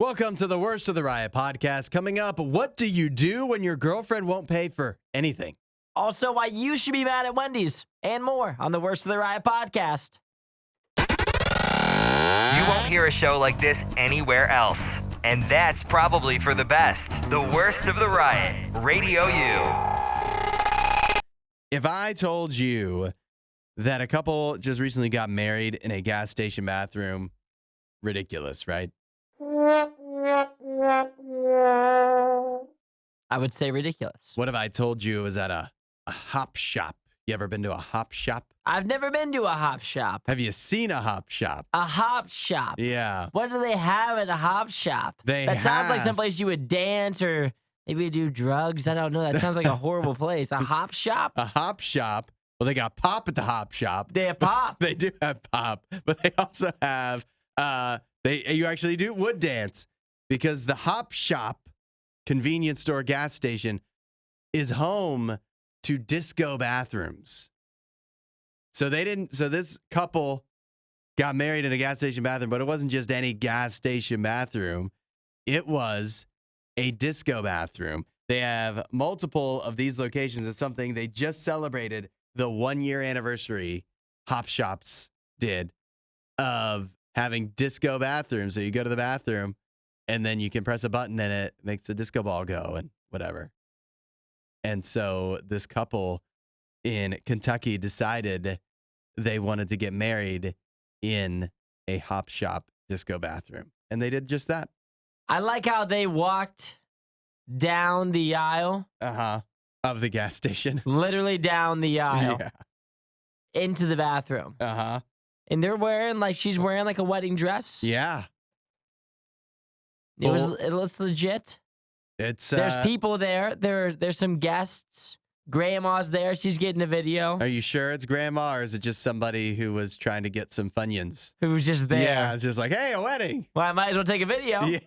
Welcome to the Worst of the Riot podcast. Coming up, what do you do when your girlfriend won't pay for anything? Also, why you should be mad at Wendy's and more on the Worst of the Riot podcast. You won't hear a show like this anywhere else. And that's probably for the best. The Worst of the Riot, Radio U. If I told you that a couple just recently got married in a gas station bathroom, ridiculous, right? I would say ridiculous. What if I told you it was at a hop shop? You ever been to a hop shop? I've never been to a hop shop. Have you seen a hop shop? A hop shop? Yeah. What do they have at a hop shop? That sounds like someplace you would dance or maybe do drugs. I don't know. That sounds like a horrible place. A hop shop? A hop shop. Well, they got pop at the hop shop. They have pop. They do have pop, but they also have you actually do wood dance because the hop shop convenience store gas station is home to disco bathrooms. So this couple got married in a gas station bathroom, but it wasn't just any gas station bathroom. It was a disco bathroom. They have multiple of these locations. It's something they just celebrated the 1-year anniversary hop shops did of having disco bathrooms. So you go to the bathroom and then you can press a button and it makes the disco ball go and whatever. And so this couple in Kentucky decided they wanted to get married in a hop shop disco bathroom. And they did just that. I like how they walked down the aisle. Of the gas station. Literally down the aisle. Yeah. Into the bathroom. And they're wearing she's wearing a wedding dress. Yeah. It looks legit. There's people there. There's some guests. Grandma's there. She's getting a video. Are you sure it's grandma or is it just somebody who was trying to get some Funyuns? Who was just there. Yeah, it's just like, hey, a wedding. Well, I might as well take a video. Yeah.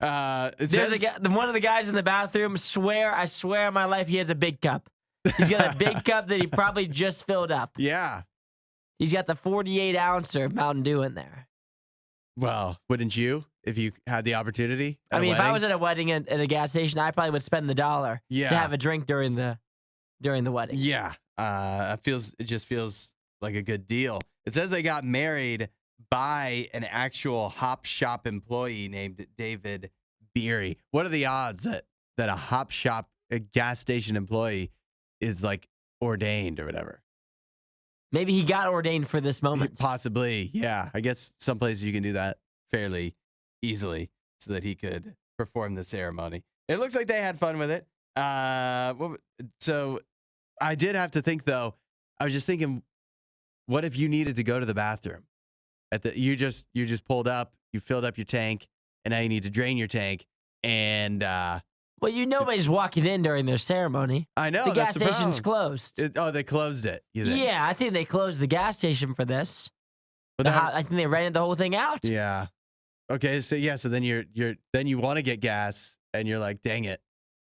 One of the guys in the bathroom, I swear on my life, he has a big cup. He's got a big cup that he probably just filled up. Yeah. He's got the 48-ouncer Mountain Dew in there. Well, wouldn't you if you had the opportunity? If I was at a wedding at a gas station, I probably would spend the $1 to have a drink during the wedding. Yeah. It just feels like a good deal. It says they got married by an actual hop shop employee named David Beery. What are the odds that a hop shop, a gas station employee is ordained or whatever? Maybe he got ordained for this moment. Possibly, yeah. I guess some places you can do that fairly easily so that he could perform the ceremony. It looks like they had fun with it. So I did have to think, though. I was just thinking, what if you needed to go to the bathroom? You just pulled up, you filled up your tank, and now you need to drain your tank. And well, nobody's walking in during their ceremony. I know the gas that's station's closed. They closed it. You think? Yeah, I think they closed the gas station for this. I think they rented the whole thing out. Yeah. Okay. So then you want to get gas, and you're like, dang it.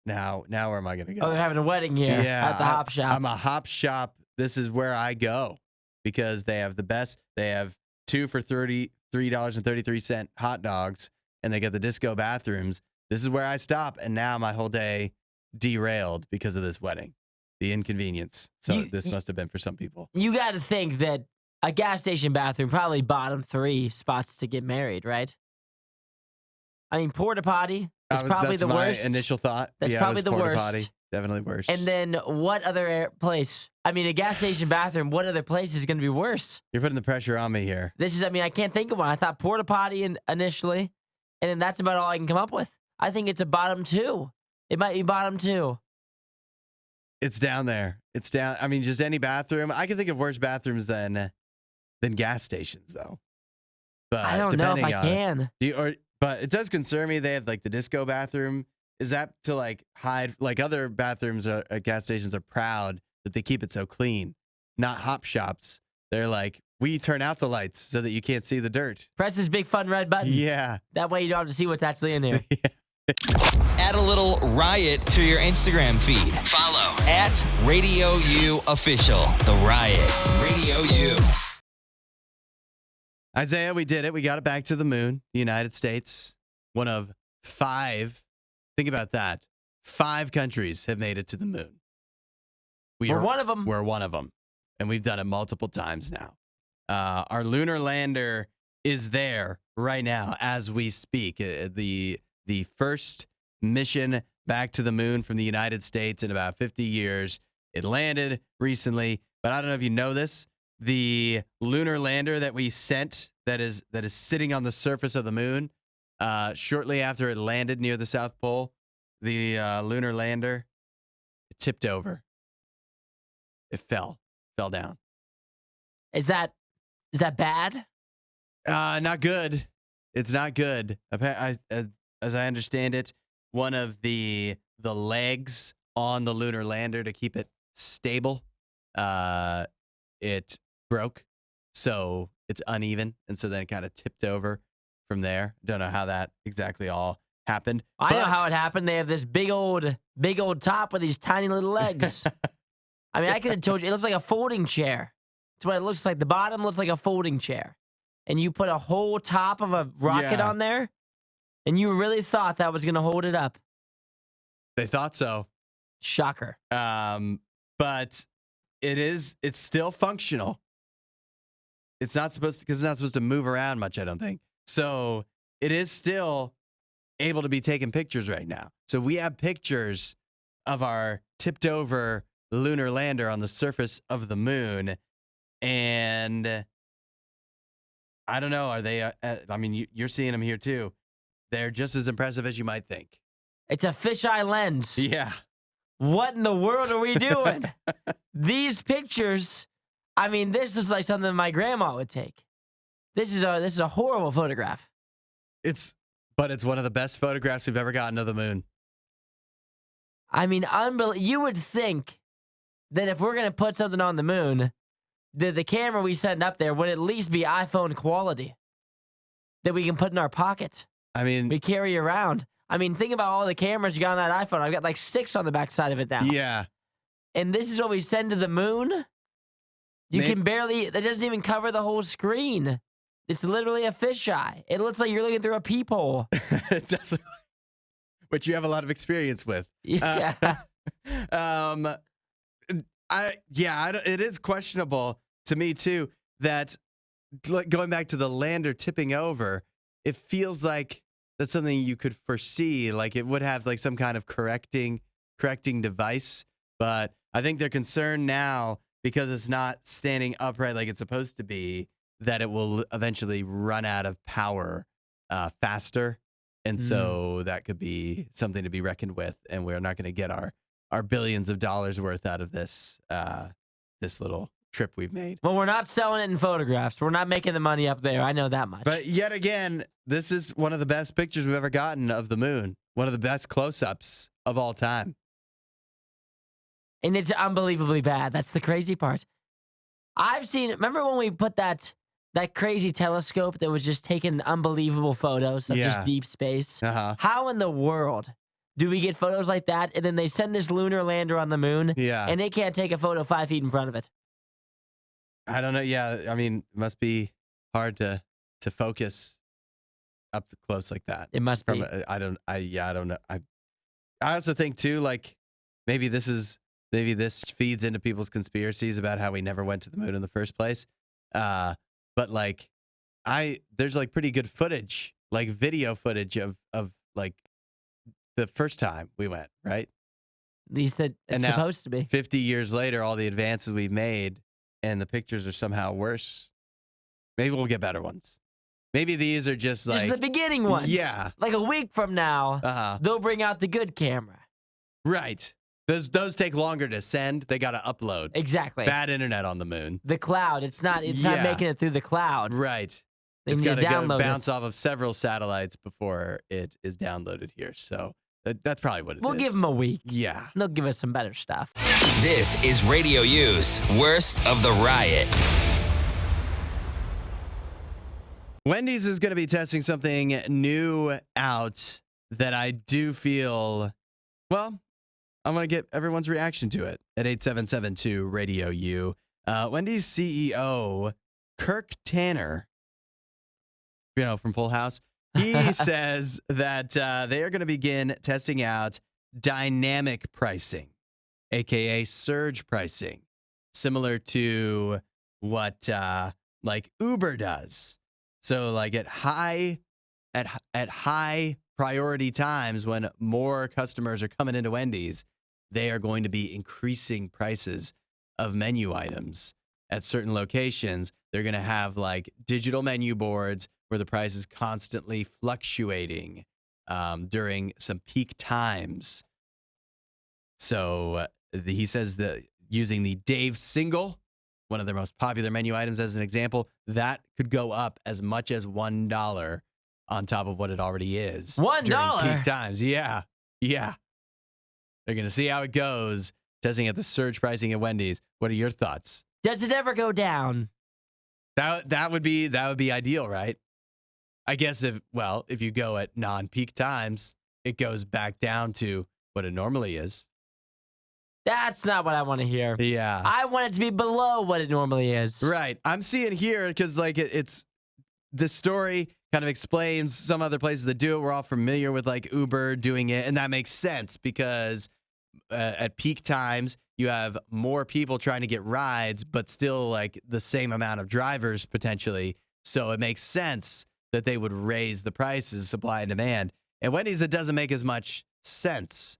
Now where am I going to go? Oh, they're having a wedding here at the hop shop. I'm a hop shop. This is where I go because they have the best. They have 2 for $33.33 hot dogs, and they got the disco bathrooms. This is where I stop, and now my whole day derailed because of this wedding, the inconvenience. So this must have been for some people. You got to think that a gas station bathroom probably bottom 3 spots to get married, right? I mean, porta potty is probably the worst. That's my initial thought. That's probably the worst. Potty, definitely worse. And then what other place? I mean, a gas station bathroom, what other place is going to be worse? You're putting the pressure on me here. I can't think of one. I thought porta potty initially, and then that's about all I can come up with. I think it's a bottom 2. It might be bottom 2. It's down there. It's down. I mean, just any bathroom. I can think of worse bathrooms than gas stations, though. But I don't know if I can. But it does concern me. They have the disco bathroom. Is that to hide? Other bathrooms at gas stations are proud that they keep it so clean. Not hop shops. They're we turn out the lights so that you can't see the dirt. Press this big fun red button. Yeah. That way you don't have to see what's actually in there. Add a little Riot to your Instagram feed. Follow @RadioU Official. The Riot. Radio U. Isaiah, we did it. We got it back to the moon. The United States, one of 5. Think about that. 5 countries have made it to the moon. We're one of them. We're one of them. And we've done it multiple times now. Our lunar lander is there right now as we speak. The first mission back to the moon from the United States in about 50 years. It landed recently, but I don't know if you know this. The lunar lander that we sent that is sitting on the surface of the moon, shortly after it landed near the South Pole, the lunar lander, it tipped over. It fell down. Is that bad? Not good. It's not good. As I understand it, one of the legs on the lunar lander to keep it stable, it broke, so it's uneven, and so then it kind of tipped over from there. Don't know how that exactly all happened. I know how it happened. They have this big old top with these tiny little legs. I mean, I could have told you. It looks like a folding chair. That's what it looks like. The bottom looks like a folding chair. And you put a whole top of a rocket on there, and you really thought that was going to hold it up. They thought so. Shocker. But it's still functional. It's not supposed to move around much, I don't think. So it is still able to be taking pictures right now. So we have pictures of our tipped over lunar lander on the surface of the moon. And I don't know. Are they, I mean, you're seeing them here too. They're just as impressive as you might think. It's a fisheye lens. Yeah. What in the world are we doing? These pictures, I mean, this is like something my grandma would take. This is a horrible photograph. But it's one of the best photographs we've ever gotten of the moon. I mean, you would think that if we're going to put something on the moon, that the camera we send up there would at least be iPhone quality that we can put in our pocket. I mean, we carry around. I mean, think about all the cameras you got on that iPhone. I've got like 6 on the back side of it now. Yeah. And this is what we send to the moon? Can barely, that doesn't even cover the whole screen. It's literally a fisheye. It looks like you're looking through a peephole. It does, which you have a lot of experience with. Yeah. It is questionable to me too that going back to the lander tipping over, it feels like that's something you could foresee. Like it would have like some kind of correcting device, but I think they're concerned now because it's not standing upright like it's supposed to be, that it will eventually run out of power faster. And so that could be something to be reckoned with. And we're not going to get our billions of dollars worth out of this little trip we've made. Well, we're not selling it in photographs. We're not making the money up there. I know that much. But yet again, this is one of the best pictures we've ever gotten of the moon. One of the best close-ups of all time. And it's unbelievably bad. That's the crazy part. Remember when we put that crazy telescope that was just taking unbelievable photos of just deep space? Uh-huh. How in the world do we get photos like that, and then they send this lunar lander on the moon, and they can't take a photo 5 feet in front of it? I don't know. Yeah, I mean, it must be hard to focus up close like that. It must be. I don't know. I also think too, like maybe this feeds into people's conspiracies about how we never went to the moon in the first place. But like, there's like pretty good footage, like video footage of like the first time we went, right? At least it's supposed to be. 50 years later, all the advances we've made, and the pictures are somehow worse. Maybe we'll get better ones. Maybe these are just like the beginning ones. Yeah. Like a week from now, they'll bring out the good camera. Right. Those take longer to send. They got to upload. Exactly. Bad internet on the moon. The cloud. It's not making it through the cloud. Right. It's got to bounce off of several satellites before it is downloaded here. So that's probably what it is. We'll give them a week. Yeah. They'll give us some better stuff. This is Radio U's Worst of the Riot. Wendy's is going to be testing something new out that I do feel, well, I'm going to get everyone's reaction to it at 8772 Radio U. Wendy's CEO, Kirk Tanner, from Full House. He says that they are going to begin testing out dynamic pricing, aka surge pricing, similar to what like Uber does. So like at high priority times when more customers are coming into Wendy's, they are going to be increasing prices of menu items at certain locations. They're going to have like digital menu boards where the price is constantly fluctuating during some peak times. So he says that using the Dave Single, one of their most popular menu items as an example, that could go up as much as $1 on top of what it already is. $1? During peak times. Yeah. Yeah. They're going to see how it goes, testing at the surge pricing at Wendy's. What are your thoughts? Does it ever go down? That would be ideal, right? I guess if you go at non-peak times, it goes back down to what it normally is. That's not what I want to hear. Yeah. I want it to be below what it normally is. Right. I'm seeing here because like it's this story kind of explains some other places that do it. We're all familiar with like Uber doing it, and that makes sense because at peak times you have more people trying to get rides, but still like the same amount of drivers potentially. So it makes sense that they would raise the prices, supply and demand. At Wendy's, it doesn't make as much sense.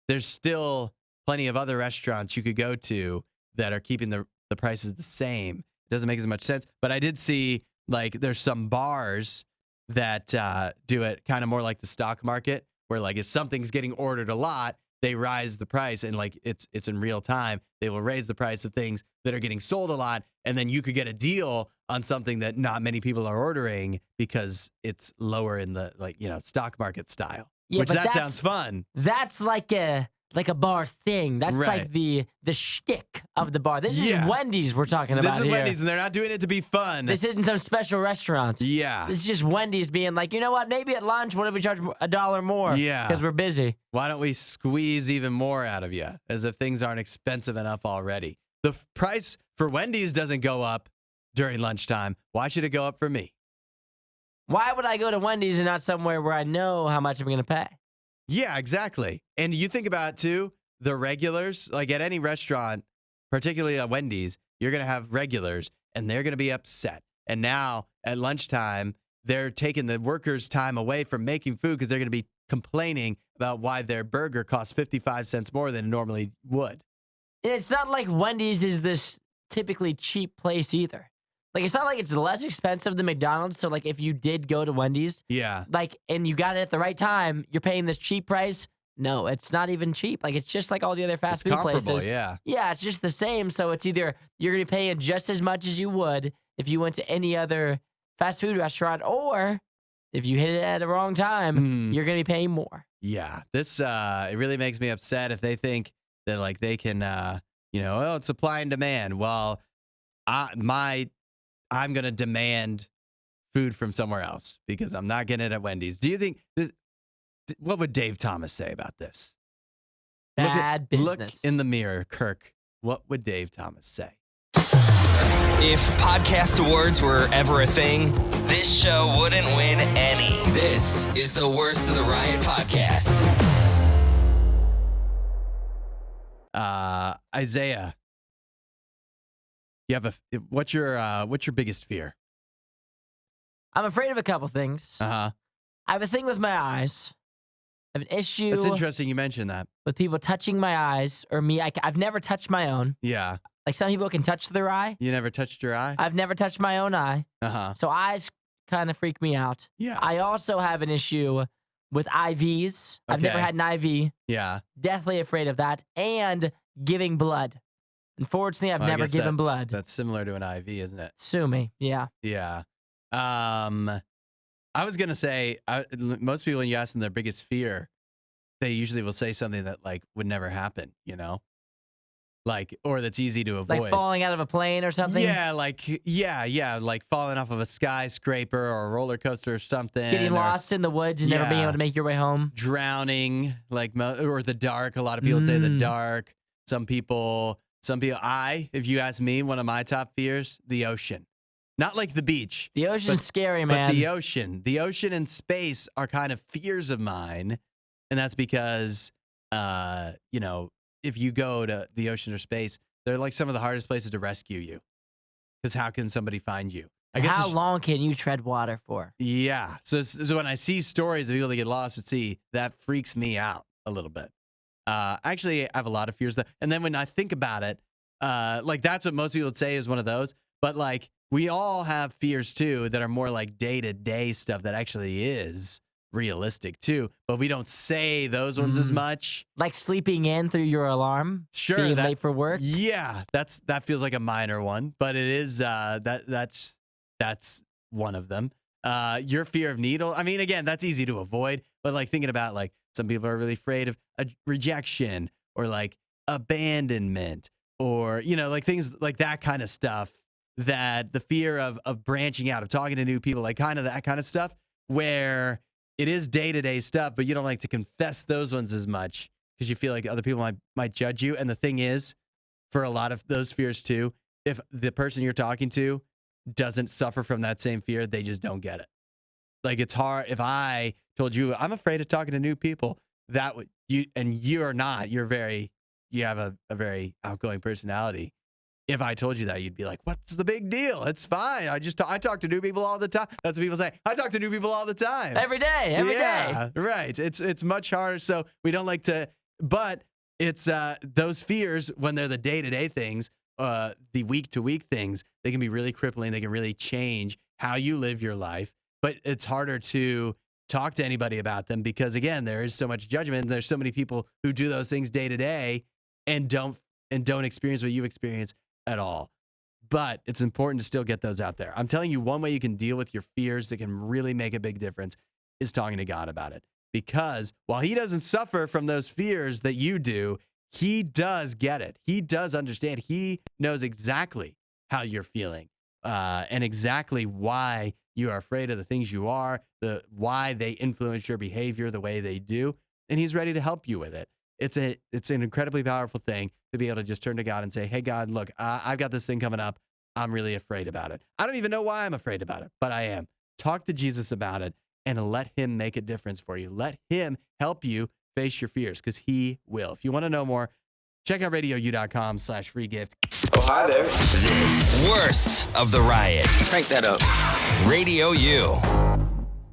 There's still plenty of other restaurants you could go to that are keeping the prices the same. It doesn't make as much sense. But I did see like there's some bars that do it kind of more like the stock market, where like if something's getting ordered a lot, they rise the price, and like it's in real time. They will raise the price of things that are getting sold a lot, and then you could get a deal on something that not many people are ordering because it's lower in the stock market style. Yeah, which that sounds fun. That's like a bar thing. That's Right. like the shtick of the bar. This Yeah. is Wendy's we're talking about This is here. Wendy's, and they're not doing it to be fun. This isn't some special restaurant. Yeah. This is just Wendy's being like, you know what? Maybe at lunch, what if we charge $1 more? Yeah. Because we're busy. Why don't we squeeze even more out of you, as if things aren't expensive enough already? The price for Wendy's doesn't go up during lunchtime. Why should it go up for me? Why would I go to Wendy's and not somewhere where I know how much I'm going to pay? Yeah, exactly. And you think about it too, the regulars, like at any restaurant, particularly at Wendy's, you're going to have regulars and they're going to be upset. And now at lunchtime, they're taking the workers' time away from making food because they're going to be complaining about why their burger costs 55 cents more than it normally would. And it's not like Wendy's is this typically cheap place either. Like, it's not like it's less expensive than McDonald's. So, like, if you did go to Wendy's, Yeah. like, and you got it at the right time, you're paying this cheap price. No, it's not even cheap. Like, it's just like all the other fast It's food comparable, places. yeah. Yeah, it's just the same. So it's either you're going to be paying just as much as you would if you went to any other fast food restaurant, or if you hit it at the wrong time, you're going to be paying more. Yeah. This, it really makes me upset if they think that, like, they can, it's supply and demand. Well, I'm going to demand food from somewhere else because I'm not getting it at Wendy's. Do you think what would Dave Thomas say about this? Bad business. Look in the mirror, Kirk. What would Dave Thomas say? If podcast awards were ever a thing, this show wouldn't win any. This is the Worst of the Riot podcast. Isaiah, you have what's your biggest fear? I'm afraid of a couple things. Uh-huh. I have a thing with my eyes. I have an issue That's interesting you mentioned that. with people touching my eyes or me. I've never touched my own. Yeah. Like, some people can touch their eye. You never touched your eye? I've never touched my own eye. Uh-huh. So eyes kind of freak me out. Yeah. I also have an issue with IVs. I've never Okay. had an IV. Yeah. Definitely afraid of that. And giving blood. Unfortunately, I've Well, I never guess given that's- blood. That's similar to an IV, isn't it? Sue me. Yeah. Yeah. I was going to say, most people, when you ask them their biggest fear, they usually will say something that, like, would never happen, Like, or that's easy to avoid. Like falling out of a plane or something. Yeah, like falling off of a skyscraper or a roller coaster or something. Getting or lost in the woods and never being Yeah. able to make your way home. drowning, or the dark. A lot of people would say the dark. Some people, if you ask me, one of my top fears, the ocean. Not like the beach. The ocean's scary, But man. the ocean and space are kind of fears of mine. And that's because, if you go to the ocean or space, they're like some of the hardest places to rescue you. Because how can somebody find you? How long can you tread water for? Yeah. So when I see stories of people that get lost at sea, that freaks me out a little bit. Actually, I have a lot of fears. And then when I think about it, that's what most people would say is one of those. But like, we all have fears too that are more like day-to-day stuff that actually is realistic too. But we don't say those ones as much. Like sleeping in through your alarm? Sure. Being late for work? Yeah. That feels like a minor one, but it is that's one of them. Your fear of needle. I mean, again, that's easy to avoid, but like thinking about like some people are really afraid of rejection or like abandonment or, like things like that kind of stuff, that the fear of branching out, of talking to new people, like kind of that kind of stuff where it is day-to-day stuff, but you don't like to confess those ones as much because you feel like other people might judge you. And the thing is, for a lot of those fears too, if the person you're talking to doesn't suffer from that same fear, they just don't get it. Like, it's hard. If I told you I'm afraid of talking to new people, that would you are not. You have a very outgoing personality. If I told you that, you'd be like, "What's the big deal? It's fine. I talk to new people all the time." That's what people say. I talk to new people all the time. Every day. Every day. Yeah, right. It's much harder. So we don't like to. But it's those fears when they're the day-to-day things. The week-to-week things, they can be really crippling. They can really change how you live your life. But it's harder to talk to anybody about them because, again, there is so much judgment. And there's so many people who do those things day to day and don't experience what you experience at all. But it's important to still get those out there. I'm telling you, one way you can deal with your fears that can really make a big difference is talking to God about it. Because while he doesn't suffer from those fears that you do, he does get it. He does understand. He knows exactly how you're feeling and exactly why you are afraid of the things you are, why they influence your behavior the way they do, and he's ready to help you with it. It's an incredibly powerful thing to be able to just turn to God and say, "Hey, God, look, I've got this thing coming up. I'm really afraid about it. I don't even know why I'm afraid about it, but I am." Talk to Jesus about it and let him make a difference for you. Let him help you face your fears because he will. If you want to know more, check out RadioU.com/free gift. Oh, hi there. Worst of the Riot. Crank that up. Radio U.